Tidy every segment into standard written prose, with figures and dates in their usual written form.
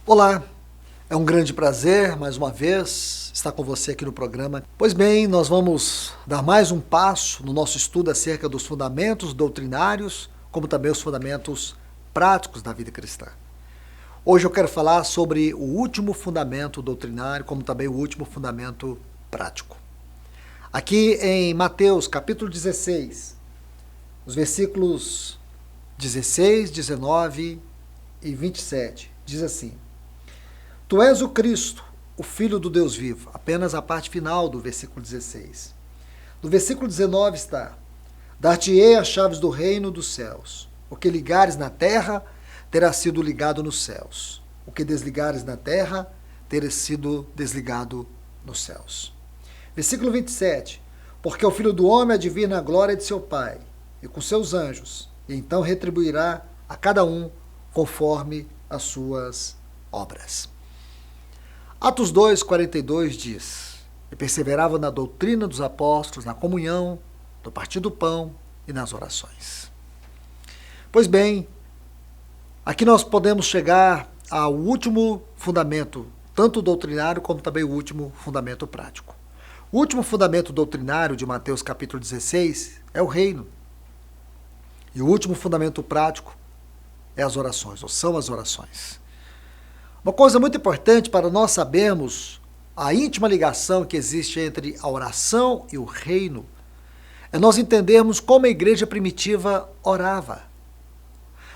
Olá, é um grande prazer, mais uma vez, estar com você aqui no programa. Pois bem, nós vamos dar mais um passo no nosso estudo acerca dos fundamentos doutrinários, como também os fundamentos práticos da vida cristã. Hoje eu quero falar sobre o último fundamento doutrinário, como também o último fundamento prático. Aqui em Mateus, capítulo 16, os versículos 16, 19 e 27, diz assim: Tu és o Cristo, o Filho do Deus vivo. Apenas a parte final do versículo 16. No versículo 19 está: Dar-te-ei as chaves do reino dos céus. O que ligares na terra terá sido ligado nos céus. O que desligares na terra terá sido desligado nos céus. Versículo 27. Porque o Filho do Homem há de vir na glória de seu Pai e com seus anjos, e então retribuirá a cada um conforme as suas obras. Atos 2, 42 diz: E perseveravam na doutrina dos apóstolos, na comunhão, no partir do pão e nas orações. Pois bem, aqui nós podemos chegar ao último fundamento, tanto doutrinário como também o último fundamento prático. O último fundamento doutrinário de Mateus capítulo 16 é o reino. E o último fundamento prático é as orações, ou são as orações. Uma coisa muito importante para nós sabermos a íntima ligação que existe entre a oração e o reino é nós entendermos como a igreja primitiva orava.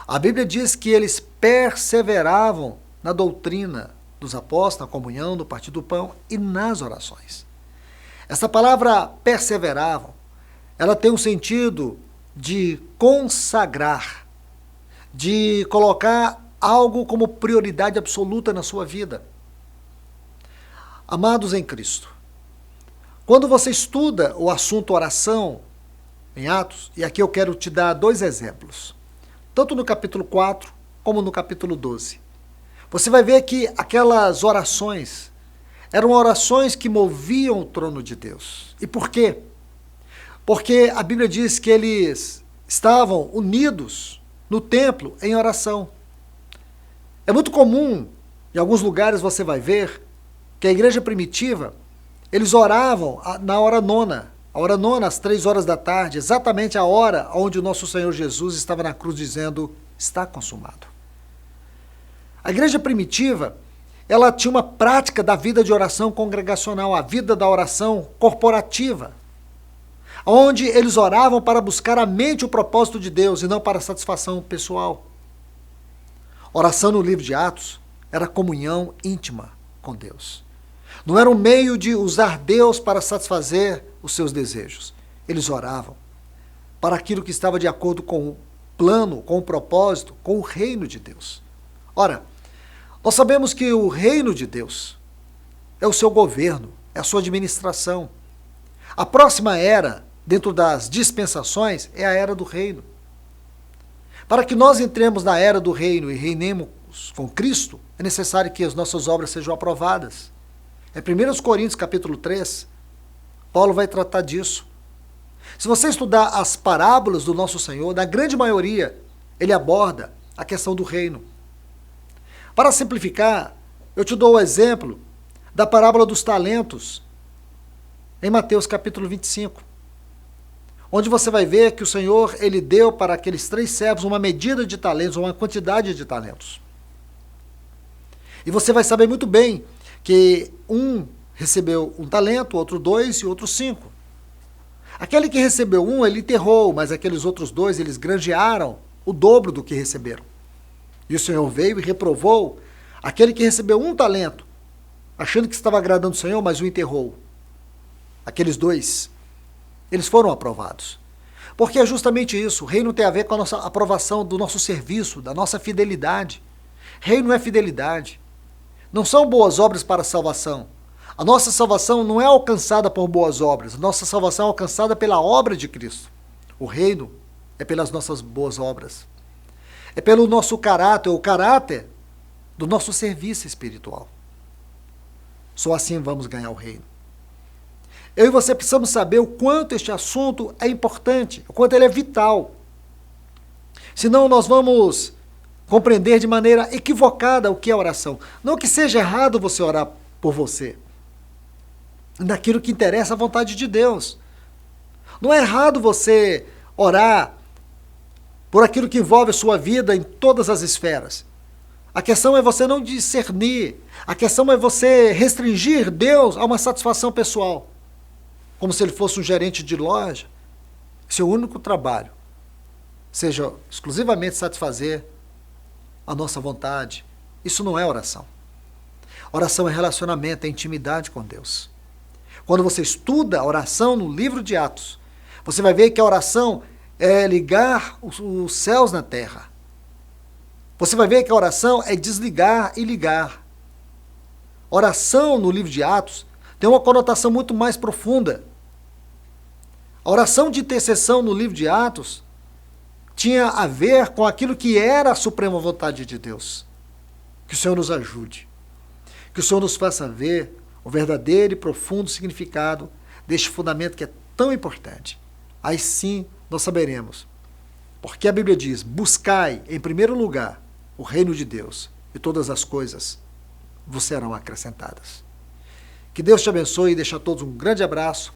A Bíblia diz que eles perseveravam na doutrina dos apóstolos, na comunhão, no partir do pão e nas orações. Essa palavra perseveravam, ela tem um sentido de consagrar, de colocar algo como prioridade absoluta na sua vida. Amados em Cristo, quando você estuda o assunto oração em Atos, e aqui eu quero te dar dois exemplos, tanto no capítulo 4 como no capítulo 12, você vai ver que aquelas orações eram orações que moviam o trono de Deus. E por quê? Porque a Bíblia diz que eles estavam unidos no templo em oração. É muito comum, em alguns lugares você vai ver, que a igreja primitiva, eles oravam na hora nona. A hora nona, às 3 horas da tarde, exatamente a hora onde o nosso Senhor Jesus estava na cruz dizendo: está consumado. A igreja primitiva, ela tinha uma prática da vida de oração congregacional, a vida da oração corporativa, onde eles oravam para buscar a mente o propósito de Deus e não para a satisfação pessoal. Oração no livro de Atos era comunhão íntima com Deus. Não era um meio de usar Deus para satisfazer os seus desejos. Eles oravam para aquilo que estava de acordo com o plano, com o propósito, com o reino de Deus. Ora, nós sabemos que o reino de Deus é o seu governo, é a sua administração. A próxima era, dentro das dispensações, é a era do reino. Para que nós entremos na era do reino e reinemos com Cristo, é necessário que as nossas obras sejam aprovadas. Em 1 Coríntios capítulo 3, Paulo vai tratar disso. Se você estudar as parábolas do nosso Senhor, na grande maioria, ele aborda a questão do reino. Para simplificar, eu te dou o exemplo da parábola dos talentos, em Mateus capítulo 25. Onde você vai ver que o Senhor, ele deu para aqueles 3 servos uma medida de talentos, uma quantidade de talentos. E você vai saber muito bem que um recebeu 1 talento, outro 2 e outro 5. Aquele que recebeu 1, ele enterrou, mas aqueles outros 2, eles granjearam o dobro do que receberam. E o Senhor veio e reprovou aquele que recebeu 1 talento, achando que estava agradando o Senhor, mas o enterrou. Aqueles 2, eles foram aprovados. Porque é justamente isso. O reino tem a ver com a nossa aprovação do nosso serviço, da nossa fidelidade. Reino é fidelidade. Não são boas obras para a salvação. A nossa salvação não é alcançada por boas obras. A nossa salvação é alcançada pela obra de Cristo. O reino é pelas nossas boas obras. É pelo nosso caráter, o caráter do nosso serviço espiritual. Só assim vamos ganhar o reino. Eu e você precisamos saber o quanto este assunto é importante, o quanto ele é vital. Senão nós vamos compreender de maneira equivocada o que é oração. Não que seja errado você orar por você, naquilo que interessa à vontade de Deus. Não é errado você orar por aquilo que envolve a sua vida em todas as esferas. A questão é você não discernir. A questão é você restringir Deus a uma satisfação pessoal. Como se ele fosse um gerente de loja. Seu único trabalho seja exclusivamente satisfazer a nossa vontade. Isso não é oração. Oração é relacionamento, é intimidade com Deus. Quando você estuda a oração no livro de Atos, você vai ver que a oração é ligar os céus na terra. Você vai ver que a oração é desligar e ligar. Oração no livro de Atos tem uma conotação muito mais profunda. A oração de intercessão no livro de Atos tinha a ver com aquilo que era a suprema vontade de Deus. Que o Senhor nos ajude. Que o Senhor nos faça ver o verdadeiro e profundo significado deste fundamento que é tão importante. Aí sim nós saberemos. Porque a Bíblia diz, buscai em primeiro lugar o reino de Deus e todas as coisas vos serão acrescentadas. Que Deus te abençoe e deixe a todos um grande abraço.